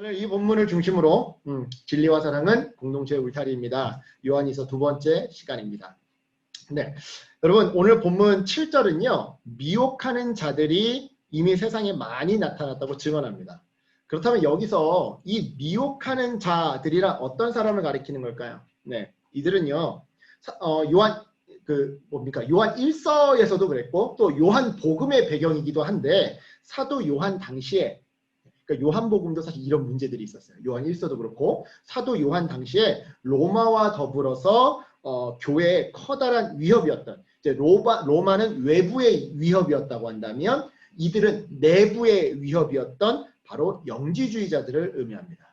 오늘 이 본문을 중심으로 진리와 사랑은 공동체의 울타리입니다. 요한일서 두 번째 시간입니다. 네, 여러분 오늘 본문 7절은요. 미혹하는 자들이 이미 세상에 많이 나타났다고 증언합니다. 그렇다면 여기서 이 미혹하는 자들이란 어떤 사람을 가리키는 걸까요? 네, 이들은요. 요한 요한 1서에서도 그랬고 또 요한 복음의 배경이기도 한데 사도 요한 당시에 그러니까 요한복음도 사실 이런 문제들이 있었어요. 요한 1서도 그렇고 사도 요한 당시에 로마와 더불어서 교회의 커다란 위협이었던 이제 로마는 외부의 위협이었다고 한다면 이들은 내부의 위협이었던 바로 영지주의자들을 의미합니다.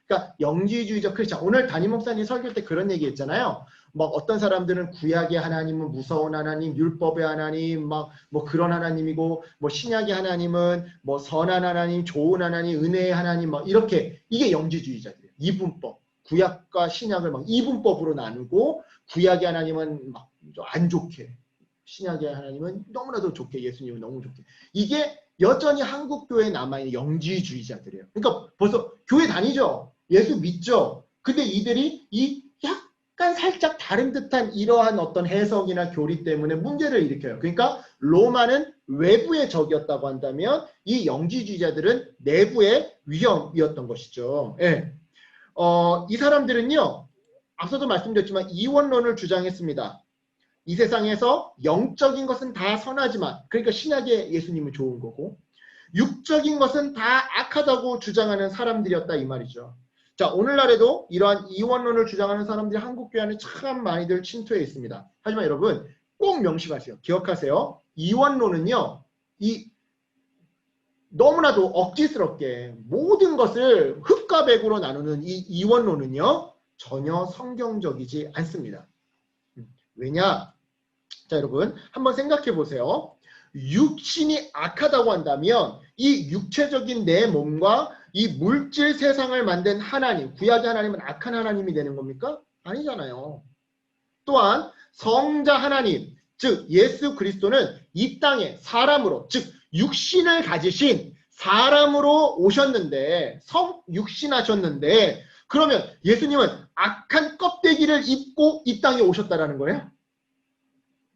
그러니까 영지주의적 크리스찬. 오늘 담임 목사님 설교 때 그런 얘기 했잖아요. 막 어떤 사람들은 구약의 하나님은 무서운 하나님, 율법의 하나님, 막 뭐 그런 하나님이고, 뭐 신약의 하나님은 뭐 선한 하나님, 좋은 하나님, 은혜의 하나님, 막 이렇게 이게 영지주의자들이에요. 이분법, 구약과 신약을 막 이분법으로 나누고 구약의 하나님은 막 안 좋게, 신약의 하나님은 너무나도 좋게, 예수님은 너무 좋게. 이게 여전히 한국 교회에 남아있는 영지주의자들이에요. 그러니까 벌써 교회 다니죠, 예수 믿죠. 근데 이들이 이 약간 살짝 다른 듯한 이러한 어떤 해석이나 교리 때문에 문제를 일으켜요. 그러니까 로마는 외부의 적이었다고 한다면 이 영지주의자들은 내부의 위험이었던 것이죠. 예. 이 사람들은요, 앞서도 말씀드렸지만 이원론을 주장했습니다. 이 세상에서 영적인 것은 다 선하지만, 그러니까 신약의 예수님은 좋은 거고 육적인 것은 다 악하다고 주장하는 사람들이었다 이 말이죠. 자, 오늘날에도 이러한 이원론을 주장하는 사람들이 한국교회 안에 참 많이들 침투해 있습니다. 하지만 여러분 꼭 명심하세요. 기억하세요. 이원론은요, 너무나도 억지스럽게 모든 것을 흙과 백으로 나누는 이 이원론은요 전혀 성경적이지 않습니다. 왜냐? 자, 여러분 한번 생각해 보세요. 육신이 악하다고 한다면 이 육체적인 내 몸과 이 물질 세상을 만든 하나님, 구약의 하나님은 악한 하나님이 되는 겁니까? 아니잖아요. 또한 성자 하나님, 즉 예수 그리스도는 이 땅에 사람으로, 즉 육신을 가지신 사람으로 오셨는데, 육신하셨는데, 그러면 예수님은 악한 껍데기를 입고 이 땅에 오셨다라는 거예요?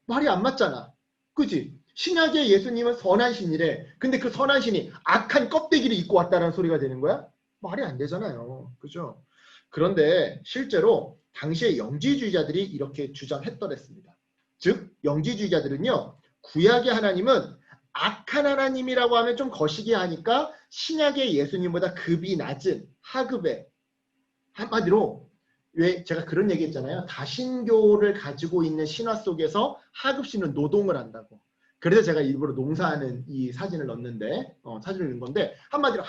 말이 안 맞잖아. 그치? 신약의 예수님은 선한 신이래. 근데 그 선한 신이 악한 껍데기를 입고 왔다는 소리가 되는 거야? 말이 안 되잖아요. 그죠? 그런데 실제로 당시의 영지주의자들이 이렇게 주장했더랬습니다. 즉 영지주의자들은요, 구약의 하나님은 악한 하나님이라고 하면 좀 거시기 하니까 신약의 예수님보다 급이 낮은 하급의, 한마디로 왜 제가 그런 얘기 했잖아요. 다신교를 가지고 있는 신화 속에서 하급신은 노동을 한다고. 그래서 제가 일부러 농사하는 이 사진을 넣었는데, 사진을 넣은 건데, 한마디로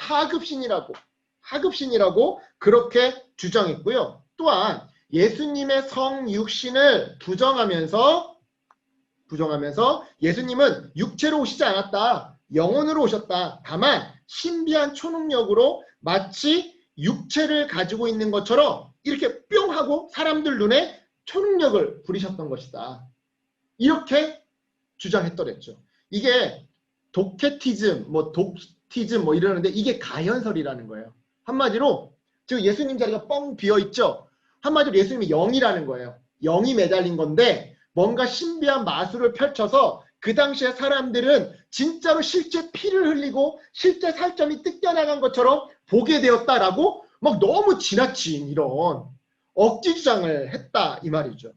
하급신이라고 그렇게 주장했고요. 또한 예수님의 성육신을 부정하면서 예수님은 육체로 오시지 않았다. 영혼으로 오셨다. 다만 신비한 초능력으로 마치 육체를 가지고 있는 것처럼 이렇게 뿅 하고 사람들 눈에 초능력을 부리셨던 것이다. 이렇게 주장했더랬죠. 이게 독해티즘, 독티즘 이러는데 이게 가현설이라는 거예요. 한마디로 지금 예수님 자리가 뻥 비어있죠. 한마디로 예수님이 영이라는 거예요. 영이 매달린 건데 뭔가 신비한 마술을 펼쳐서 그 당시에 사람들은 진짜로 실제 피를 흘리고 실제 살점이 뜯겨나간 것처럼 보게 되었다라고 막 너무 지나친 이런 억지 주장을 했다 이 말이죠.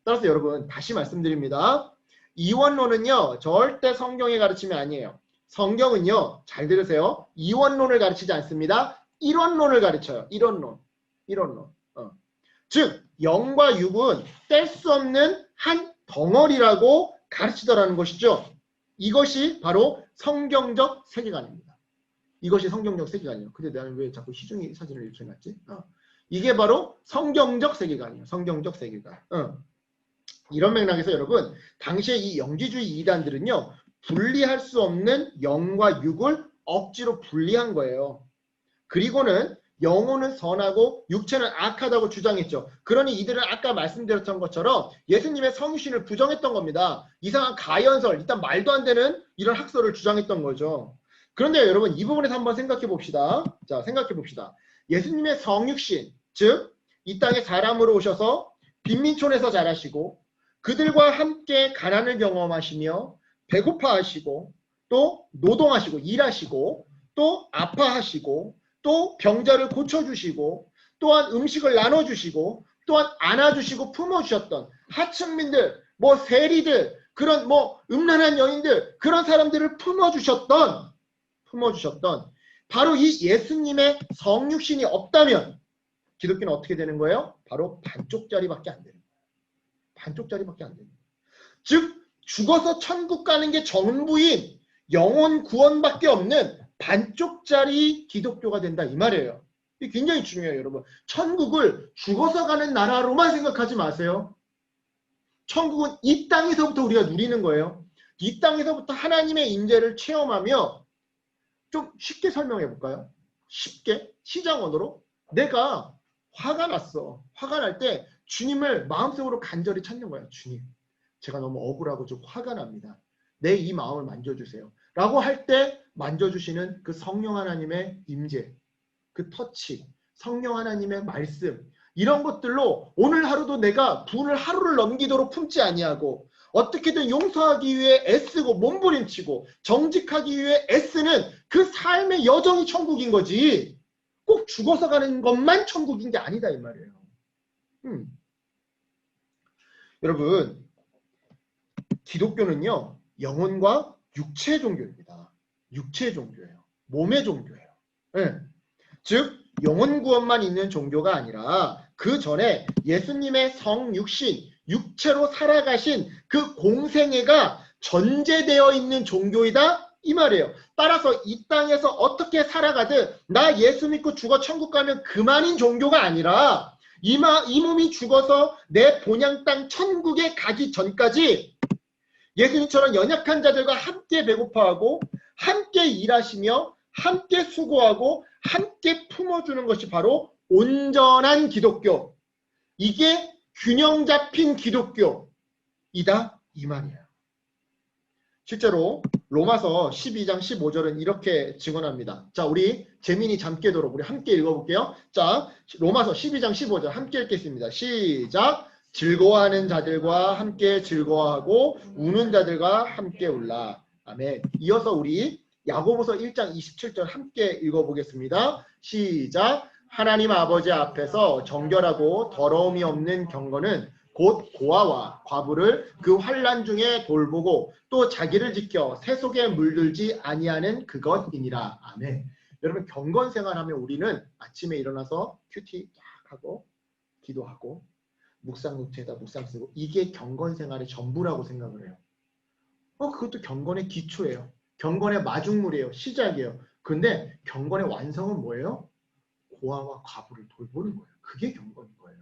따라서 여러분 다시 말씀드립니다. 이원론은요 절대 성경의 가르침이 아니에요. 성경은요, 잘 들으세요, 이원론을 가르치지 않습니다. 일원론을 가르쳐요. 일원론. 즉 영과 육은 뗄 수 없는 한 덩어리라고 가르치더라는 것이죠. 이것이 바로 성경적 세계관입니다. 이것이 성경적 세계관이에요. 근데 나는 왜 자꾸 시중이 사진을 이렇게 해놨지? 이게 바로 성경적 세계관이에요. 성경적 세계관. 이런 맥락에서 여러분 당시에 이 영지주의 이단들은요 분리할 수 없는 영과 육을 억지로 분리한 거예요. 그리고는 영혼은 선하고 육체는 악하다고 주장했죠. 그러니 이들은 아까 말씀드렸던 것처럼 예수님의 성육신을 부정했던 겁니다. 이상한 가연설, 일단 말도 안 되는 이런 학설을 주장했던 거죠. 그런데 여러분 이 부분에서 한번 생각해 봅시다. 자, 생각해 봅시다. 예수님의 성육신, 즉 이 땅에 사람으로 오셔서 빈민촌에서 자라시고 그들과 함께 가난을 경험하시며 배고파하시고 또 노동하시고 일하시고 또 아파하시고 또 병자를 고쳐주시고 또한 음식을 나눠주시고 또한 안아주시고 품어주셨던 하층민들, 뭐 세리들, 그런 뭐 음란한 여인들, 그런 사람들을 품어주셨던 바로 이 예수님의 성육신이 없다면 기독교는 어떻게 되는 거예요? 바로 반쪽짜리밖에 안 되는 거예요. 반쪽짜리밖에 안 되는 거예요. 즉 죽어서 천국 가는 게 전부인 영혼 구원밖에 없는 반쪽짜리 기독교가 된다 이 말이에요. 이게 굉장히 중요해요, 여러분. 천국을 죽어서 가는 나라로만 생각하지 마세요. 천국은 이 땅에서부터 우리가 누리는 거예요. 이 땅에서부터 하나님의 임재를 체험하며, 좀 쉽게 설명해 볼까요? 쉽게 시장언어로 내가 화가 났어. 화가 날 때 주님을 마음속으로 간절히 찾는 거야. 주님, 제가 너무 억울하고 좀 화가 납니다. 내 이 마음을 만져주세요. 라고 할 때 만져주시는 그 성령 하나님의 임재, 그 터치, 성령 하나님의 말씀, 이런 것들로 오늘 하루도 내가 분을 하루를 넘기도록 품지 아니하고 어떻게든 용서하기 위해 애쓰고 몸부림치고 정직하기 위해 애쓰는 그 삶의 여정이 천국인 거지, 꼭 죽어서 가는 것만 천국인 게 아니다 이 말이에요. 여러분, 기독교는요 영혼과 육체 종교입니다. 육체 종교예요. 몸의 종교예요. 네. 즉 영혼 구원만 있는 종교가 아니라 그 전에 예수님의 성육신, 육체로 살아가신 그 공생애가 전제되어 있는 종교이다 이 말이에요. 따라서 이 땅에서 어떻게 살아가든 나 예수 믿고 죽어 천국 가면 그만인 종교가 아니라 이 몸이 죽어서 내 본향 땅 천국에 가기 전까지 예수님처럼 연약한 자들과 함께 배고파하고 함께 일하시며 함께 수고하고 함께 품어주는 것이 바로 온전한 기독교, 이게 균형 잡힌 기독교이다 이 말이에요. 실제로 로마서 12장 15절은 이렇게 증언합니다. 자, 우리 재민이 잠 깨도록 우리 함께 읽어볼게요. 자, 로마서 12장 15절 함께 읽겠습니다. 시작. 즐거워하는 자들과 함께 즐거워하고 우는 자들과 함께 울라. 아멘. 이어서 우리 야고보서 1장 27절 함께 읽어보겠습니다. 시작. 하나님 아버지 앞에서 정결하고 더러움이 없는 경건은 곧 고아와 과부를 그 환난 중에 돌보고 또 자기를 지켜 새 속에 물들지 아니하는 그것이니라. 아멘. 여러분, 경건 생활하면 우리는 아침에 일어나서 큐티 딱 하고 기도하고 묵상노트에다 묵상 쓰고, 이게 경건 생활의 전부라고 생각을 해요. 그것도 경건의 기초예요. 경건의 마중물이에요. 시작이에요. 근데 경건의 완성은 뭐예요? 고아와 과부를 돌보는 거예요. 그게 경건인 거예요.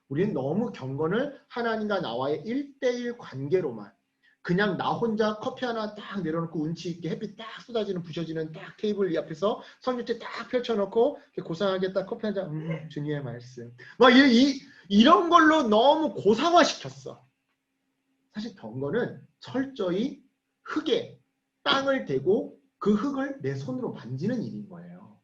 우리는 너무 경건을 하나님과 나와의 1대1 관계로만, 그냥 나 혼자 커피 하나 딱 내려놓고 운치 있게 햇빛 딱 쏟아지는 부셔지는 딱 테이블 이 앞에서 성경책 딱 펼쳐놓고 고상하게 딱 커피 한 잔, 주님의 말씀 막 이런 걸로 너무 고상화시켰어. 사실 경건은 철저히 흙에 땅을 대고 그 흙을 내 손으로 만지는 일인 거예요.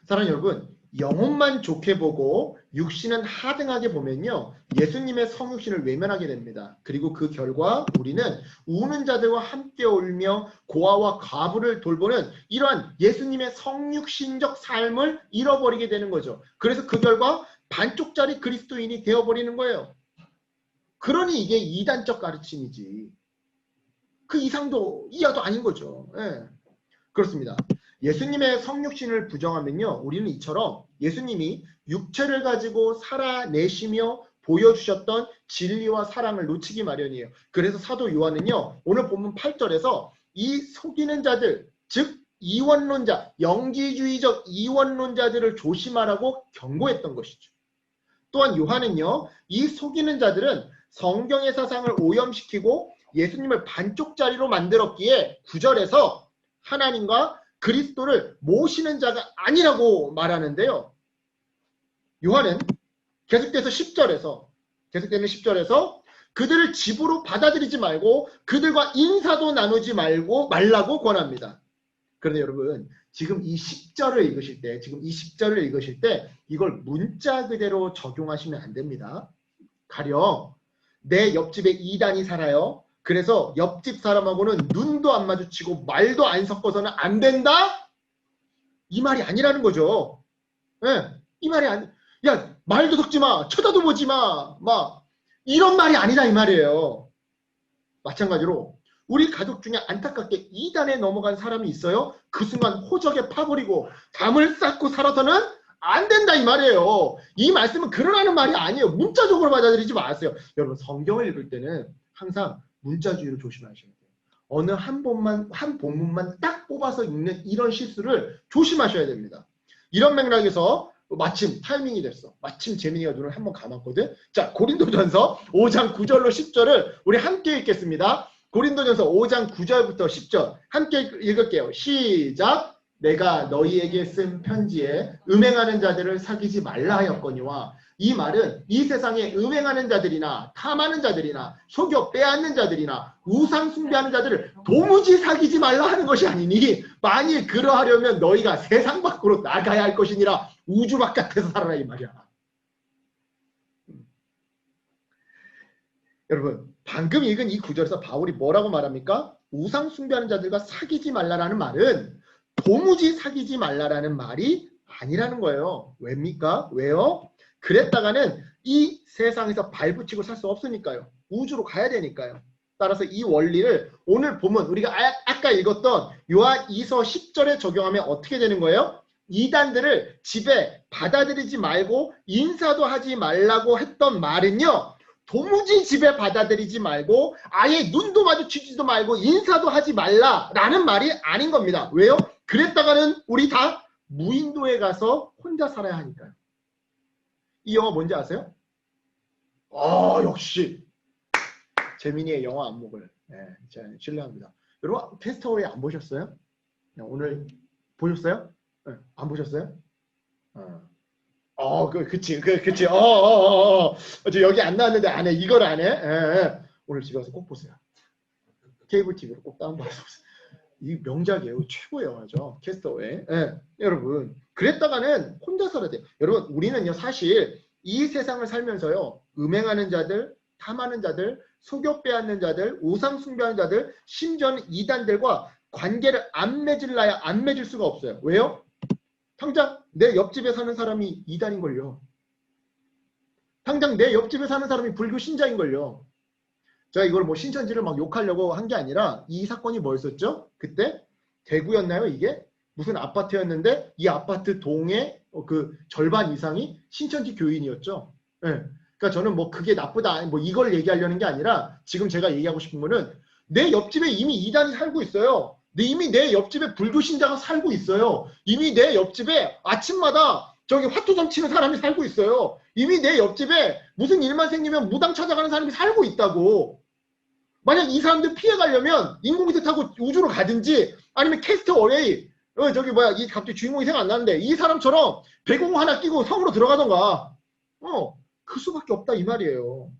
사랑하는 여러분, 영혼만 좋게 보고 육신은 하등하게 보면요 예수님의 성육신을 외면하게 됩니다. 그리고 그 결과 우리는 우는 자들과 함께 울며 고아와 과부를 돌보는 이러한 예수님의 성육신적 삶을 잃어버리게 되는 거죠. 그래서 그 결과 반쪽짜리 그리스도인이 되어버리는 거예요. 그러니 이게 이단적 가르침이지 그 이상도 이하도 아닌 거죠. 예. 그렇습니다. 예수님의 성육신을 부정하면요 우리는 이처럼 예수님이 육체를 가지고 살아내시며 보여주셨던 진리와 사랑을 놓치기 마련이에요. 그래서 사도 요한은요 오늘 본문 8절에서 이 속이는 자들, 즉 이원론자, 영지주의적 이원론자들을 조심하라고 경고했던 것이죠. 또한 요한은요 이 속이는 자들은 성경의 사상을 오염시키고 예수님을 반쪽짜리로 만들었기에 9절에서 하나님과 그리스도를 모시는 자가 아니라고 말하는데요. 요한은 계속되는 10절에서 그들을 집으로 받아들이지 말고 그들과 인사도 나누지 말라고 권합니다. 그런데 여러분, 지금 이 10절을 읽으실 때 이걸 문자 그대로 적용하시면 안 됩니다. 가령 내 옆집에 이단이 살아요. 그래서 옆집 사람하고는 눈도 안 마주치고 말도 안 섞어서는 안 된다? 이 말이 아니라는 거죠. 네, 이 말이 야, 말도 섞지 마, 쳐다도 보지 마, 막 이런 말이 아니다 이 말이에요. 마찬가지로 우리 가족 중에 안타깝게 이단에 넘어간 사람이 있어요. 그 순간 호적에 파버리고 담을 쌓고 살아서는 안 된다 이 말이에요. 이 말씀은 그러라는 말이 아니에요. 문자적으로 받아들이지 마세요. 여러분, 성경을 읽을 때는 항상 문자주의로 조심하셔야 돼요. 어느 한 본문만 딱 뽑아서 읽는 이런 실수를 조심하셔야 됩니다. 이런 맥락에서 마침 타이밍이 됐어. 마침 재민이가 눈을 한번 감았거든. 자, 고린도전서 5장 9절로 10절을 우리 함께 읽겠습니다. 고린도전서 5장 9절부터 10절 함께 읽을게요. 시작. 내가 너희에게 쓴 편지에 음행하는 자들을 사귀지 말라 하였거니와, 이 말은 이 세상에 음행하는 자들이나 탐하는 자들이나 속여 빼앗는 자들이나 우상 숭배하는 자들을 도무지 사귀지 말라 하는 것이 아니니, 만일 그러하려면 너희가 세상 밖으로 나가야 할 것이니라. 우주 바깥에서 살아라 이 말이야. 여러분, 방금 읽은 이 구절에서 바울이 뭐라고 말합니까? 우상 숭배하는 자들과 사귀지 말라라는 말은 도무지 사귀지 말라라는 말이 아니라는 거예요. 왜입니까? 왜요? 그랬다가는 이 세상에서 발붙이고 살 수 없으니까요. 우주로 가야 되니까요. 따라서 이 원리를 오늘 보면 우리가 아까 읽었던 요한 2서 10절에 적용하면 어떻게 되는 거예요? 이단들을 집에 받아들이지 말고 인사도 하지 말라고 했던 말은요, 도무지 집에 받아들이지 말고 아예 눈도 마주치지도 말고 인사도 하지 말라라는 말이 아닌 겁니다. 왜요? 그랬다가는 우리 다 무인도에 가서 혼자 살아야 하니까요. 이 영화 뭔지 아세요? 역시 재민이의 영화 안목을 신뢰합니다. 여러분, 캐스터웨이 안 보셨어요? 오늘 보셨어요? 네, 안 보셨어요? 그치. 저 여기 안 나왔는데 안 해. 이걸 안 해. 오늘 집에 가서 꼭 보세요. 케이블 TV로 꼭 다운받아서 보세요. 이 명작이에요. 최고의 영화죠. 캐스터웨이. 여러분, 그랬다가는 혼자 살아야 돼요. 여러분, 우리는요, 사실 이 세상을 살면서요, 음행하는 자들, 탐하는 자들, 속여 빼앗는 자들, 우상 숭배하는 자들, 심지어는 이단들과 관계를 안 맺을 수가 없어요. 왜요? 당장 내 옆집에 사는 사람이 이단인걸요. 당장 내 옆집에 사는 사람이 불교 신자인걸요. 제가 이걸 뭐 신천지를 막 욕하려고 한 게 아니라, 이 사건이 뭐였었죠? 그때 대구였나요? 이게 무슨 아파트였는데 이 아파트 동의 그 절반 이상이 신천지 교인이었죠. 그러니까 저는 뭐 그게 나쁘다 뭐 이걸 얘기하려는 게 아니라, 지금 제가 얘기하고 싶은 거는 내 옆집에 이미 이단이 살고 있어요. 이미 내 옆집에 불교 신자가 살고 있어요. 이미 내 옆집에 아침마다 저기 화투점 치는 사람이 살고 있어요. 이미 내 옆집에 무슨 일만 생기면 무당 찾아가는 사람이 살고 있다고. 만약 이 사람들 피해가려면 인공위성 타고 우주로 가든지 아니면 캐스터웨이 이 갑자기 주인공이 생각 안 나는데 이 사람처럼 배공 하나 끼고 성으로 들어가던가 그 수밖에 없다 이 말이에요.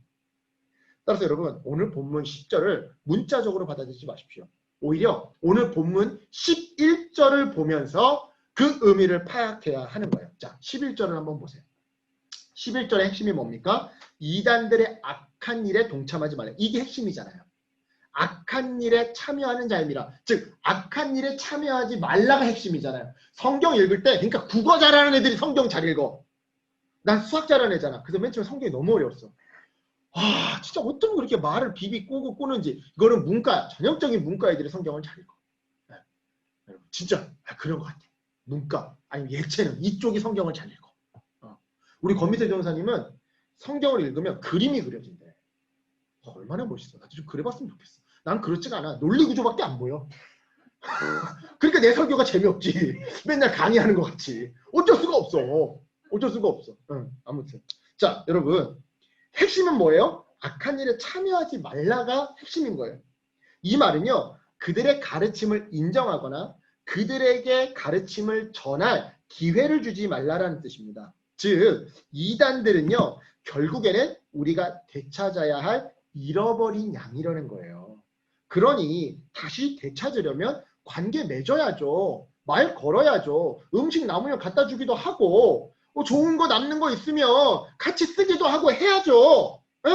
따라서 여러분, 오늘 본문 10절을 문자적으로 받아들이지 마십시오. 오히려 오늘 본문 11절을 보면서 그 의미를 파악해야 하는 거예요. 자, 11절을 한번 보세요. 11절의 핵심이 뭡니까? 이단들의 악한 일에 동참하지 말라. 이게 핵심이잖아요. 악한 일에 참여하는 자입니다. 즉 악한 일에 참여하지 말라가 핵심이잖아요. 성경 읽을 때, 그러니까 국어 잘하는 애들이 성경 잘 읽어. 난 수학 잘하는 애잖아. 그래서 맨 처음에 성경이 너무 어려웠어. 진짜 어쩜 그렇게 말을 비비 꼬는지. 이거는 전형적인 문과 애들이 성경을 잘 읽어. 진짜 그런 것 같아. 문과 아니면 예체능 이쪽이 성경을 잘 읽어. 우리 권미세 전사님은 성경을 읽으면 그림이 그려진대. 얼마나 멋있어. 나도 좀 그래봤으면 좋겠어. 난 그렇지가 않아. 논리구조밖에 안 보여. 그러니까 내 설교가 재미없지. 맨날 강의하는 것 같이. 어쩔 수가 없어. 아무튼. 자, 여러분. 핵심은 뭐예요? 악한 일에 참여하지 말라가 핵심인 거예요. 이 말은요, 그들의 가르침을 인정하거나 그들에게 가르침을 전할 기회를 주지 말라라는 뜻입니다. 즉, 이단들은요, 결국에는 우리가 되찾아야 할 잃어버린 양이라는 거예요. 그러니 다시 되찾으려면 관계 맺어야죠. 말 걸어야죠. 음식 남으면 갖다 주기도 하고 좋은 거 남는 거 있으면 같이 쓰기도 하고 해야죠. 예.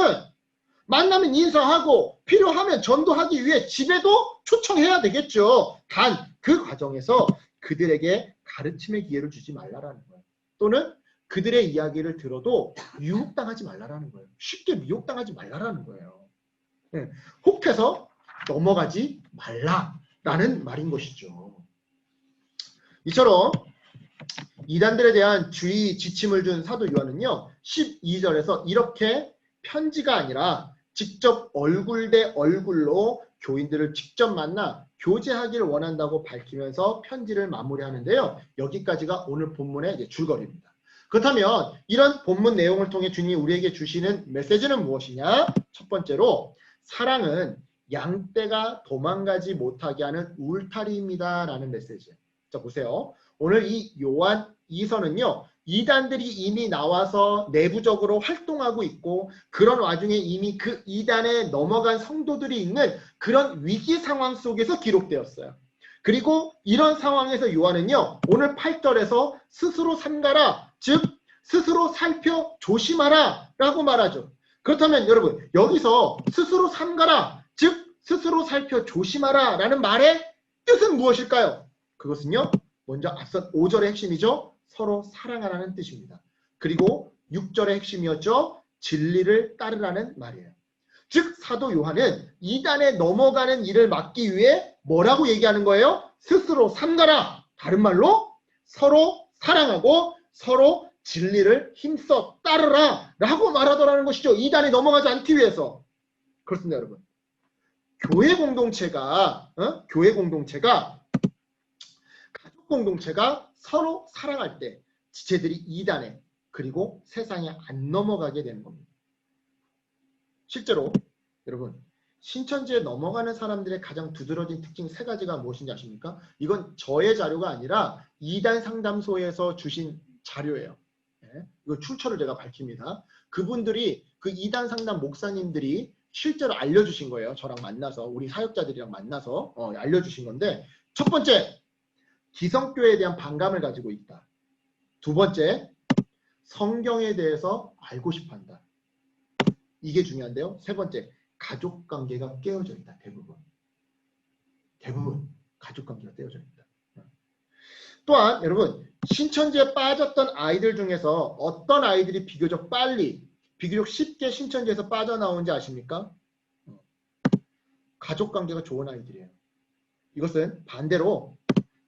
만나면 인사하고 필요하면 전도하기 위해 집에도 초청해야 되겠죠. 단 그 과정에서 그들에게 가르침의 기회를 주지 말라라는 거예요. 또는 그들의 이야기를 들어도 유혹당하지 말라라는 거예요. 쉽게 미혹당하지 말라라는 거예요. 네. 혹해서 넘어가지 말라라는 말인 것이죠. 이처럼 이단들에 대한 주의 지침을 준 사도 요한은요. 12절에서 이렇게 편지가 아니라 직접 얼굴 대 얼굴로 교인들을 직접 만나 교제하기를 원한다고 밝히면서 편지를 마무리하는데요. 여기까지가 오늘 본문의 이제 줄거리입니다. 그렇다면 이런 본문 내용을 통해 주님이 우리에게 주시는 메시지는 무엇이냐? 첫 번째로 사랑은 양떼가 도망가지 못하게 하는 울타리입니다. 라는 메시지. 자 보세요. 오늘 이 요한 2서는요. 이단들이 이미 나와서 내부적으로 활동하고 있고 그런 와중에 이미 그 이단에 넘어간 성도들이 있는 그런 위기 상황 속에서 기록되었어요. 그리고 이런 상황에서 요한은요. 오늘 8절에서 스스로 삼가라, 즉 스스로 살펴 조심하라 라고 말하죠. 그렇다면 여러분 여기서 스스로 삼가라, 즉 스스로 살펴 조심하라 라는 말의 뜻은 무엇일까요? 그것은요. 먼저 앞선 5절의 핵심이죠. 서로 사랑하라는 뜻입니다. 그리고 6절의 핵심이었죠. 진리를 따르라는 말이에요. 즉 사도 요한은 이단에 넘어가는 일을 막기 위해 뭐라고 얘기하는 거예요? 스스로 삼가라. 다른 말로 서로 사랑하고 서로 진리를 힘써 따르라 라고 말하더라는 것이죠. 이단에 넘어가지 않기 위해서. 그렇습니다, 여러분. 교회 공동체가 가족 공동체가 서로 사랑할 때 지체들이 이단에 그리고 세상에 안 넘어가게 되는 겁니다. 실제로 여러분 신천지에 넘어가는 사람들의 가장 두드러진 특징 3가지가 무엇인지 아십니까? 이건 저의 자료가 아니라 이단 상담소에서 주신 자료예요. 네, 이거 출처를 제가 밝힙니다. 그분들이 그 이단 상담 목사님들이 실제로 알려주신 거예요. 저랑 만나서 우리 사역자들이랑 만나서 알려주신 건데 첫 번째 기성교회에 대한 반감을 가지고 있다. 두 번째, 성경에 대해서 알고 싶어한다. 이게 중요한데요. 세 번째, 가족관계가 깨어져 있다. 대부분 가족관계가 깨어져 있다. 또한 여러분 신천지에 빠졌던 아이들 중에서 어떤 아이들이 비교적 빨리 비교적 쉽게 신천지에서 빠져나오는지 아십니까? 가족관계가 좋은 아이들이에요. 이것은 반대로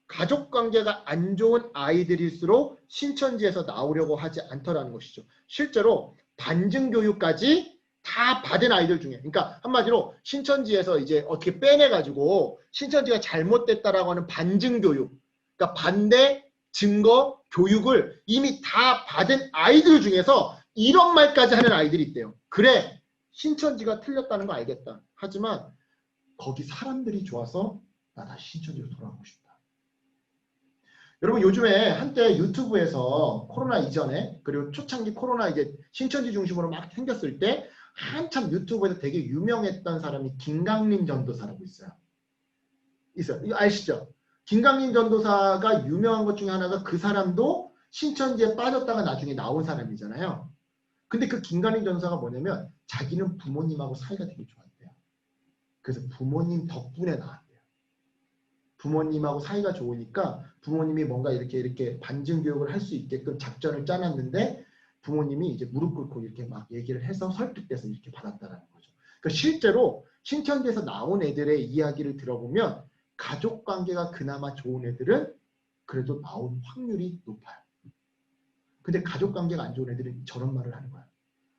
가족관계가 안 좋은 아이들일수록 신천지에서 나오려고 하지 않더라는 것이죠. 실제로 반증교육까지 다 받은 아이들 중에, 그러니까 한마디로 신천지에서 이제 어떻게 빼내가지고 신천지가 잘못됐다라고 하는 반증교육, 그러니까 반대 증거 교육을 이미 다 받은 아이들 중에서 이런 말까지 하는 아이들이 있대요. 그래, 신천지가 틀렸다는 거 알겠다. 하지만 거기 사람들이 좋아서 나 다시 신천지로 돌아가고 싶다. 여러분 요즘에 한때 유튜브에서 코로나 이전에 그리고 초창기 코로나 이제 신천지 중심으로 막 생겼을 때 한참 유튜브에서 되게 유명했던 사람이 김강림 전도사라고 있어요. 이거 아시죠? 김강림 전도사가 유명한 것 중에 하나가 그 사람도 신천지에 빠졌다가 나중에 나온 사람이잖아요. 근데 그 김강림 전도사가 뭐냐면 자기는 부모님하고 사이가 되게 좋았대요. 그래서 부모님 덕분에 나왔대요. 부모님하고 사이가 좋으니까 부모님이 뭔가 이렇게 반증 교육을 할 수 있게끔 작전을 짜놨는데 부모님이 이제 무릎 꿇고 이렇게 막 얘기를 해서 설득돼서 이렇게 받았다라는 거죠. 그러니까 실제로 신천지에서 나온 애들의 이야기를 들어보면 가족 관계가 그나마 좋은 애들은 그래도 나온 확률이 높아요. 근데 가족 관계가 안 좋은 애들은 저런 말을 하는 거야.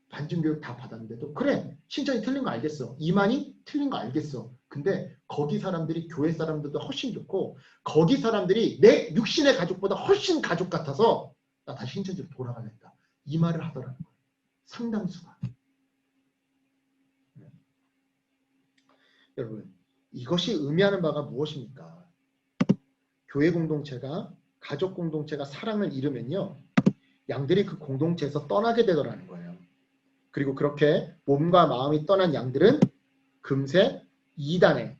반증 교육 다 받았는데도 그래 신천지 틀린 거 알겠어. 이만희 틀린 거 알겠어. 근데 거기 사람들이 교회 사람들도 훨씬 좋고 거기 사람들이 내 육신의 가족보다 훨씬 가족 같아서 나 다시 신천지로 돌아가겠다. 이 말을 하더라는 거예요. 상당수가. 네. 여러분 이것이 의미하는 바가 무엇입니까? 교회 공동체가 가족 공동체가 사랑을 잃으면요. 양들이 그 공동체에서 떠나게 되더라는 거예요. 그리고 그렇게 몸과 마음이 떠난 양들은 금세 이단에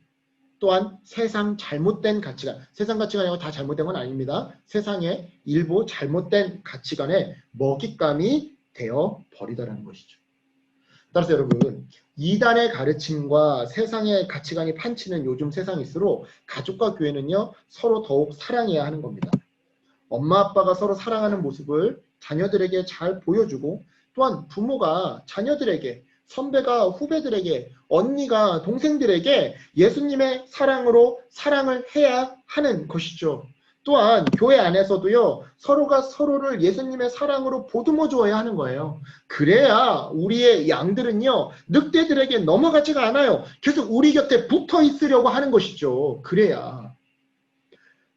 또한 세상 잘못된 가치관, 세상 가치관이 다 잘못된 건 아닙니다. 세상의 일부 잘못된 가치관에 먹잇감이 되어 버리더라는 것이죠. 따라서 여러분, 이단의 가르침과 세상의 가치관이 판치는 요즘 세상일수록 가족과 교회는요, 서로 더욱 사랑해야 하는 겁니다. 엄마 아빠가 서로 사랑하는 모습을 자녀들에게 잘 보여주고, 또한 부모가 자녀들에게, 선배가 후배들에게, 언니가 동생들에게 예수님의 사랑으로 사랑을 해야 하는 것이죠. 또한 교회 안에서도요, 서로가 서로를 예수님의 사랑으로 보듬어 주어야 하는 거예요. 그래야 우리의 양들은요, 늑대들에게 넘어가지가 않아요. 계속 우리 곁에 붙어 있으려고 하는 것이죠. 그래야.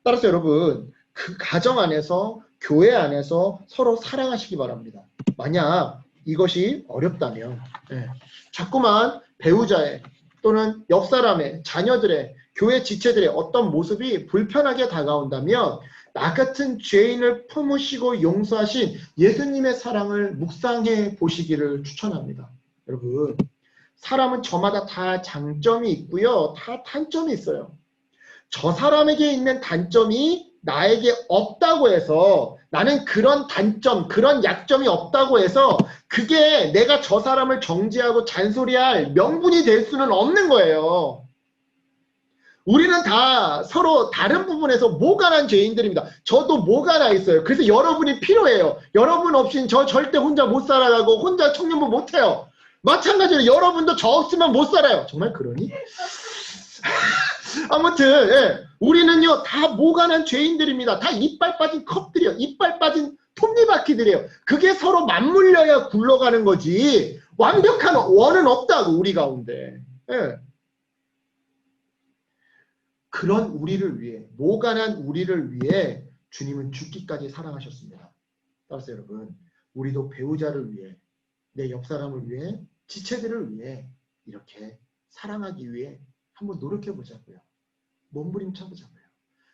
따라서 여러분, 그 가정 안에서, 교회 안에서 서로 사랑하시기 바랍니다. 만약 이것이 어렵다면, 자꾸만 배우자의 또는 옆 사람의, 자녀들의, 교회 지체들의 어떤 모습이 불편하게 다가온다면 나 같은 죄인을 품으시고 용서하신 예수님의 사랑을 묵상해 보시기를 추천합니다. 여러분, 사람은 저마다 다 장점이 있고요. 다 단점이 있어요. 저 사람에게 있는 단점이 나에게 없다고 해서 나는 그런 단점, 그런 약점이 없다고 해서 그게 내가 저 사람을 정죄하고 잔소리할 명분이 될 수는 없는 거예요. 우리는 다 서로 다른 부분에서 모가난 죄인들입니다. 저도 모가나 있어요. 그래서 여러분이 필요해요. 여러분 없이는 저 절대 혼자 못 살아가고 혼자 청년부 못해요. 마찬가지로 여러분도 저 없으면 못 살아요. 정말 그러니? 아무튼 우리는요 다 모가난 죄인들입니다. 다 이빨 빠진 컵들이요. 이빨 빠진 톱니바퀴들이에요. 그게 서로 맞물려야 굴러가는 거지. 완벽한 원은 없다고 우리 가운데. 그런 우리를 위해, 모가난 우리를 위해 주님은 죽기까지 사랑하셨습니다. 따라서 여러분, 우리도 배우자를 위해, 내 옆 사람을 위해, 지체들을 위해 이렇게 사랑하기 위해 한번 노력해 보자고요. 몸부림쳐 보자고요.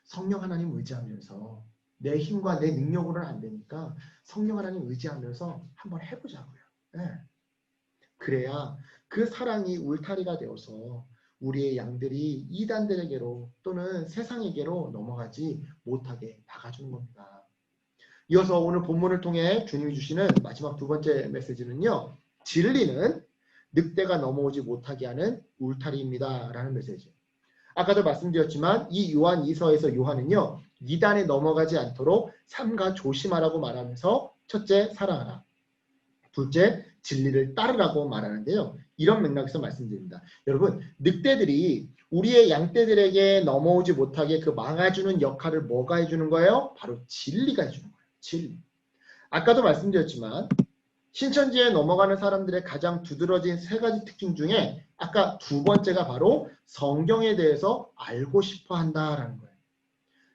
성령 하나님 의지하면서 내 힘과 내 능력으로는 안 되니까 성령 하나님 의지하면서 한번 해보자고요. 그래야 그 사랑이 울타리가 되어서 우리의 양들이 이단들에게로 또는 세상에게로 넘어가지 못하게 막아주는 겁니다. 이어서 오늘 본문을 통해 주님이 주시는 마지막 두 번째 메시지는요. 진리는 늑대가 넘어오지 못하게 하는 울타리입니다. 라는 메시지. 아까도 말씀드렸지만 이 요한 2서에서 요한은요. 이단에 넘어가지 않도록 삼가 조심하라고 말하면서 첫째, 사랑하라. 둘째, 진리를 따르라고 말하는데요. 이런 맥락에서 말씀드립니다. 여러분, 늑대들이 우리의 양떼들에게 넘어오지 못하게 그 막아주는 역할을 뭐가 해주는 거예요? 바로 진리가 해주는 거예요. 진리. 아까도 말씀드렸지만 신천지에 넘어가는 사람들의 가장 두드러진 세 가지 특징 중에 아까 두 번째가 바로 성경에 대해서 알고 싶어 한다라는 거예요.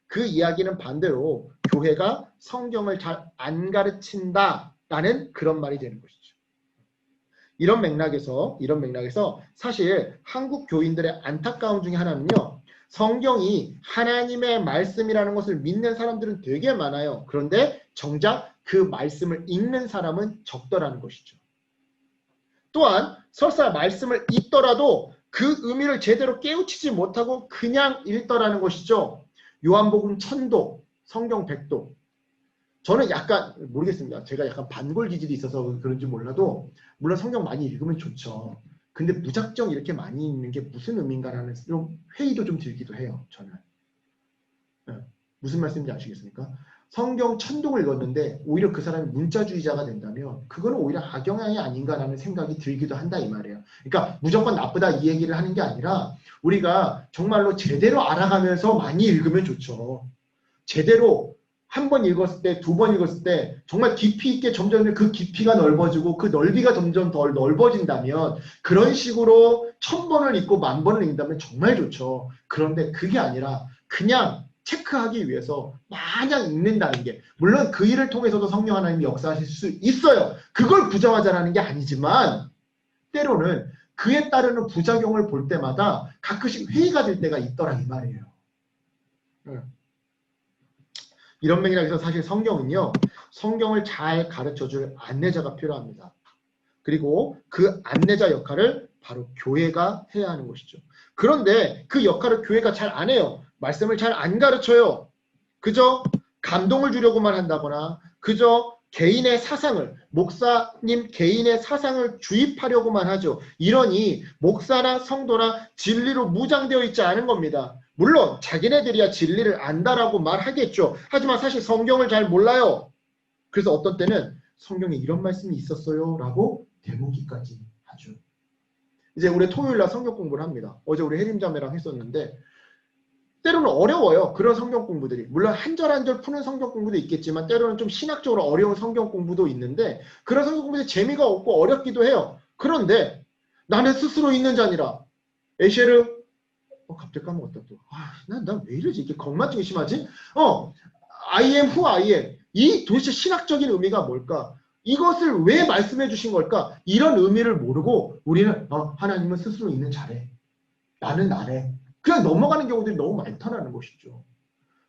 그 이야기는 반대로 교회가 성경을 잘 안 가르친다라는 그런 말이 되는 것이죠. 이런 맥락에서 사실 한국 교인들의 안타까움 중에 하나는요. 성경이 하나님의 말씀이라는 것을 믿는 사람들은 되게 많아요. 그런데 정작 그 말씀을 읽는 사람은 적더라는 것이죠. 또한 설사 말씀을 읽더라도 그 의미를 제대로 깨우치지 못하고 그냥 읽더라는 것이죠. 요한복음 1000독, 성경 100독. 저는 약간 모르겠습니다. 제가 약간 반골 기질이 있어서 그런지 몰라도 물론 성경 많이 읽으면 좋죠. 근데 무작정 이렇게 많이 읽는 게 무슨 의미인가라는 좀 회의도 좀 들기도 해요. 저는. 무슨 말씀인지 아시겠습니까? 성경 1000독을 읽었는데 오히려 그 사람이 문자주의자가 된다면 그거는 오히려 악영향이 아닌가라는 생각이 들기도 한다 이 말이에요. 그러니까 무조건 나쁘다 이 얘기를 하는 게 아니라 우리가 정말로 제대로 알아가면서 많이 읽으면 좋죠. 제대로 한 번 읽었을 때, 두 번 읽었을 때 정말 깊이 있게 점점 그 깊이가 넓어지고 그 넓이가 점점 더 넓어진다면 그런 식으로 1000번을 읽고 10,000번을 읽는다면 정말 좋죠. 그런데 그게 아니라 그냥 체크하기 위해서 마냥 읽는다는 게 물론 그 일을 통해서도 성령 하나님이 역사하실 수 있어요. 그걸 부정하자라는 게 아니지만 때로는 그에 따르는 부작용을 볼 때마다 가끔씩 회의가 될 때가 있더라 이 말이에요. 이런 맥락에서 사실 성경은요. 성경을 잘 가르쳐줄 안내자가 필요합니다. 그리고 그 안내자 역할을 바로 교회가 해야 하는 것이죠. 그런데 그 역할을 교회가 잘 안 해요. 말씀을 잘 안 가르쳐요. 그저 감동을 주려고만 한다거나 그저 개인의 사상을, 목사님 개인의 사상을 주입하려고만 하죠. 이러니 목사나 성도나 진리로 무장되어 있지 않은 겁니다. 물론 자기네들이야 진리를 안다라고 말하겠죠. 하지만 사실 성경을 잘 몰라요. 그래서 어떤 때는 성경에 이런 말씀이 있었어요 라고 대보기까지 하죠. 이제 우리 토요일날 성경 공부를 합니다. 어제 우리 혜림자매랑 했었는데 때로는 어려워요. 그런 성경 공부들이. 물론 한 절 한 절 푸는 성경 공부도 있겠지만 때로는 좀 신학적으로 어려운 성경 공부도 있는데 그런 성경 공부들이 재미가 없고 어렵기도 해요. 그런데 나는 스스로 있는 자니라. 에셰르 갑자기 까먹었다 또. 난 왜 이러지? 이게 건망증이 심하지? I am who I am. 이 도대체 신학적인 의미가 뭘까? 이것을 왜 말씀해 주신 걸까? 이런 의미를 모르고 우리는 하나님은 스스로 있는 자래. 나는 나래. 그냥 넘어가는 경우들이 너무 많다는 것이죠.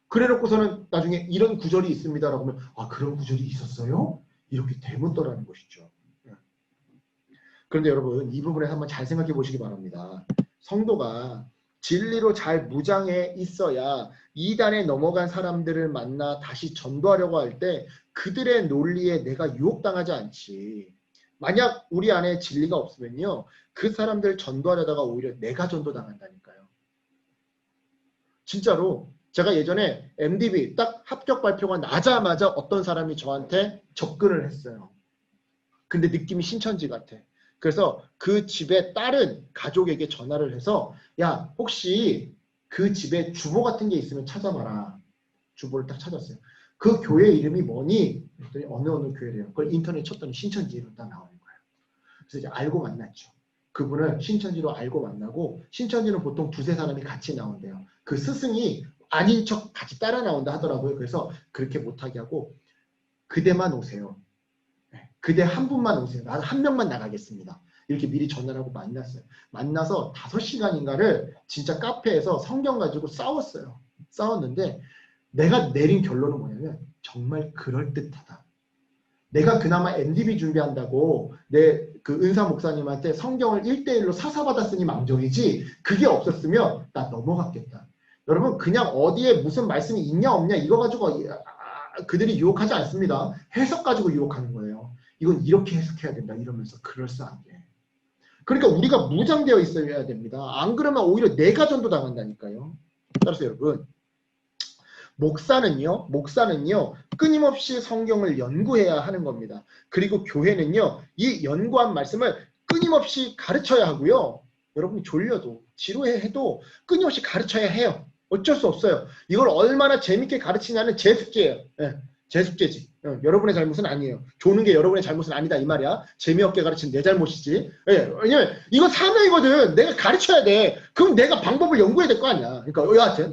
그래놓고서는 나중에 이런 구절이 있습니다라고 하면 그런 구절이 있었어요? 이렇게 되묻더라는 것이죠. 그런데 여러분 이 부분에 한번 잘 생각해 보시기 바랍니다. 성도가 진리로 잘 무장해 있어야 이단에 넘어간 사람들을 만나 다시 전도하려고 할 때 그들의 논리에 내가 유혹당하지 않지. 만약 우리 안에 진리가 없으면요. 그 사람들 전도하려다가 오히려 내가 전도당한다니까요. 진짜로 제가 예전에 MDB 딱 합격 발표가 나자마자 어떤 사람이 저한테 접근을 했어요. 근데 느낌이 신천지 같아. 그래서 그 집에 다른 가족에게 전화를 해서 야 혹시 그 집에 주보 같은 게 있으면 찾아봐라. 주보를 딱 찾았어요. 그 교회 이름이 뭐니? 그랬더니 어느 교회래요. 그걸 인터넷 쳤더니 신천지로 딱 나오는 거예요. 그래서 이제 알고 만났죠. 그분을 신천지로 알고 만나고 신천지는 보통 두세 사람이 같이 나온대요. 그 스승이 아닌 척 같이 따라 나온다 하더라고요. 그래서 그렇게 못하게 하고 그대만 오세요. 그대 한 분만 오세요. 나는 한 명만 나가겠습니다. 이렇게 미리 전화를 하고 만났어요. 만나서 5시간인가를 진짜 카페에서 성경 가지고 싸웠어요. 싸웠는데 내가 내린 결론은 뭐냐면 정말 그럴듯하다. 내가 그나마 MDB 준비한다고 내 그 은사 목사님한테 성경을 1대1로 사사받았으니 망정이지 그게 없었으면 나 넘어갔겠다. 여러분 그냥 어디에 무슨 말씀이 있냐 없냐 이거 가지고 그들이 유혹하지 않습니다. 해석 가지고 유혹하는 거예요. 이건 이렇게 해석해야 된다 이러면서 그럴싸하게. 그러니까 우리가 무장되어 있어야 됩니다. 안 그러면 오히려 내가 전도당한다니까요. 따라서 여러분 목사는요 끊임없이 성경을 연구해야 하는 겁니다. 그리고 교회는요 이 연구한 말씀을 끊임없이 가르쳐야 하고요. 여러분이 졸려도 지루해도 끊임없이 가르쳐야 해요. 어쩔 수 없어요. 이걸 얼마나 재밌게 가르치냐는 제 숙제예요. 제 숙제지. 여러분의 잘못은 아니에요. 조는 게 여러분의 잘못은 아니다 이 말이야. 재미없게 가르치는 내 잘못이지. 왜냐면 이건 사명이거든. 내가 가르쳐야 돼. 그럼 내가 방법을 연구해야 될 거 아니야. 그러니까 여하튼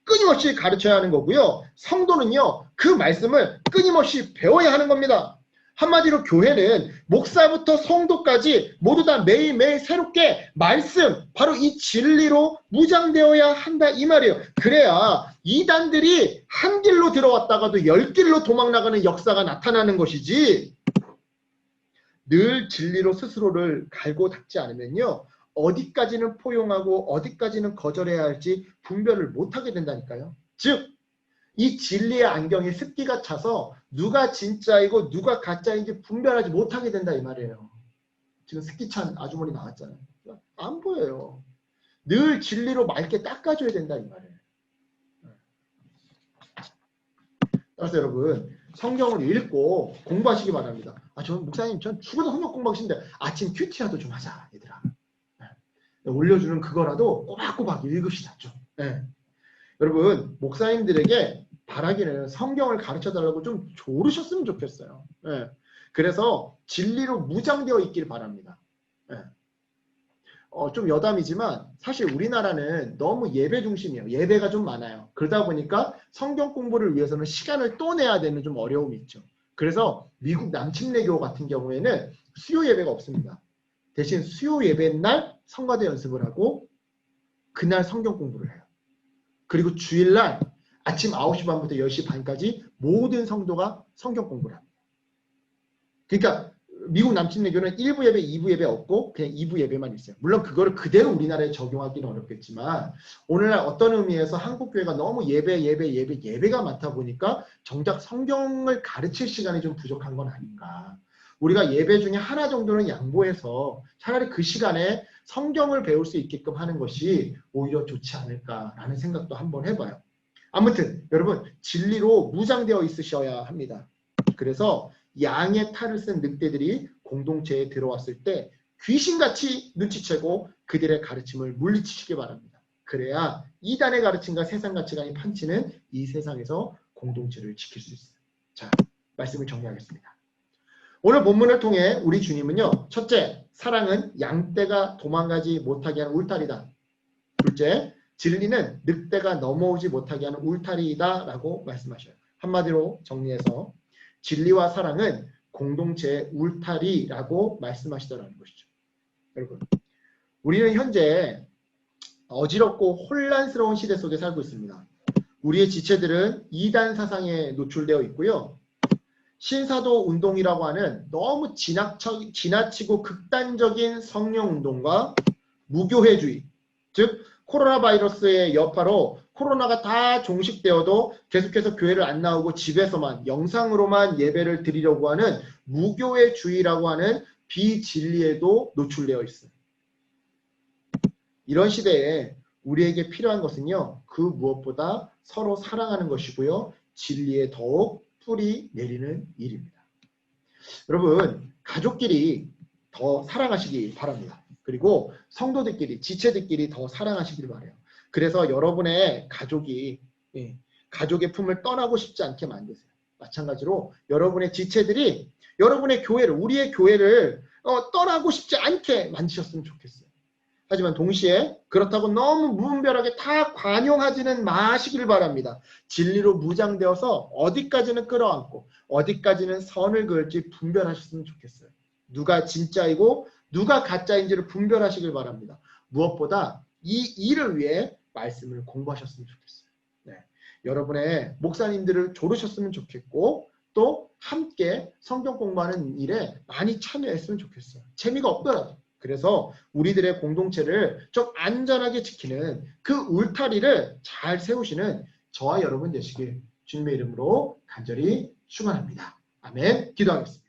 끊임없이 가르쳐야 하는 거고요. 성도는요. 그 말씀을 끊임없이 배워야 하는 겁니다. 한마디로 교회는 목사부터 성도까지 모두 다 매일매일 새롭게 말씀, 바로 이 진리로 무장되어야 한다 이 말이에요. 그래야 이단들이 한 길로 들어왔다가도 10길로 도망나가는 역사가 나타나는 것이지 늘 진리로 스스로를 갈고 닦지 않으면요. 어디까지는 포용하고 어디까지는 거절해야 할지 분별을 못하게 된다니까요. 즉 이 진리의 안경에 습기가 차서 누가 진짜이고 누가 가짜인지 분별하지 못하게 된다 이 말이에요. 지금 습기 찬 아주머니 나왔잖아요. 안 보여요. 늘 진리로 맑게 닦아줘야 된다 이 말이에요. 따라서 여러분 성경을 읽고 공부하시기 바랍니다. 저 목사님 전 죽어도 성경 공부하고 싶은데 아침 큐티라도 좀 하자 얘들아. 올려주는 그거라도 꼬박꼬박 읽읍시다 좀. 여러분 목사님들에게 바라기는 성경을 가르쳐달라고 좀 조르셨으면 좋겠어요. 그래서 진리로 무장되어 있길 바랍니다. 좀 여담이지만 사실 우리나라는 너무 예배 중심이에요. 예배가 좀 많아요. 그러다 보니까 성경 공부를 위해서는 시간을 또 내야 되는 좀 어려움이 있죠. 그래서 미국 남침례교 같은 경우에는 수요 예배가 없습니다. 대신 수요 예배 날 성가대 연습을 하고 그날 성경 공부를 해요. 그리고 주일날 아침 9시 반부터 10시 반까지 모든 성도가 성경 공부를 합니다. 그러니까 미국 남침대교는 1부 예배, 2부 예배 없고 그냥 2부 예배만 있어요. 물론 그거를 그대로 우리나라에 적용하기는 어렵겠지만 오늘날 어떤 의미에서 한국교회가 너무 예배가 많다 보니까 정작 성경을 가르칠 시간이 좀 부족한 건 아닌가. 우리가 예배 중에 하나 정도는 양보해서 차라리 그 시간에 성경을 배울 수 있게끔 하는 것이 오히려 좋지 않을까라는 생각도 한번 해봐요. 아무튼 여러분 진리로 무장되어 있으셔야 합니다. 그래서 양의 탈을 쓴 늑대들이 공동체에 들어왔을 때 귀신같이 눈치채고 그들의 가르침을 물리치시기 바랍니다. 그래야 이단의 가르침과 세상 가치관이 판치는 이 세상에서 공동체를 지킬 수 있어요. 자, 말씀을 정리하겠습니다. 오늘 본문을 통해 우리 주님은요. 첫째, 사랑은 양떼가 도망가지 못하게 하는 울타리다. 둘째, 진리는 늑대가 넘어오지 못하게 하는 울타리이다 라고 말씀하셔요. 한마디로 정리해서 진리와 사랑은 공동체의 울타리라고 말씀하시더라는 것이죠. 여러분, 우리는 현재 어지럽고 혼란스러운 시대 속에 살고 있습니다. 우리의 지체들은 이단 사상에 노출되어 있고요. 신사도 운동이라고 하는 너무 지나치고 극단적인 성령운동과 무교회주의, 즉 코로나 바이러스의 여파로 코로나가 다 종식되어도 계속해서 교회를 안 나오고 집에서만 영상으로만 예배를 드리려고 하는 무교회주의라고 하는 비진리에도 노출되어 있어요. 이런 시대에 우리에게 필요한 것은요. 그 무엇보다 서로 사랑하는 것이고요. 진리에 더욱 뿌리 내리는 일입니다. 여러분, 가족끼리 더 사랑하시기 바랍니다. 그리고 성도들끼리, 지체들끼리 더 사랑하시길 바라요. 그래서 여러분의 가족이 가족의 품을 떠나고 싶지 않게 만드세요. 마찬가지로 여러분의 지체들이 여러분의 교회를, 우리의 교회를 떠나고 싶지 않게 만드셨으면 좋겠어요. 하지만 동시에 그렇다고 너무 무분별하게 다 관용하지는 마시길 바랍니다. 진리로 무장되어서 어디까지는 끌어안고 어디까지는 선을 그을지 분별하셨으면 좋겠어요. 누가 진짜이고 누가 가짜인지를 분별하시길 바랍니다. 무엇보다 이 일을 위해 말씀을 공부하셨으면 좋겠어요. 네. 여러분의 목사님들을 조르셨으면 좋겠고 또 함께 성경 공부하는 일에 많이 참여했으면 좋겠어요. 재미가 없더라도. 그래서 우리들의 공동체를 좀 안전하게 지키는 그 울타리를 잘 세우시는 저와 여러분 되시길 주님의 이름으로 간절히 축원합니다. 아멘. 기도하겠습니다.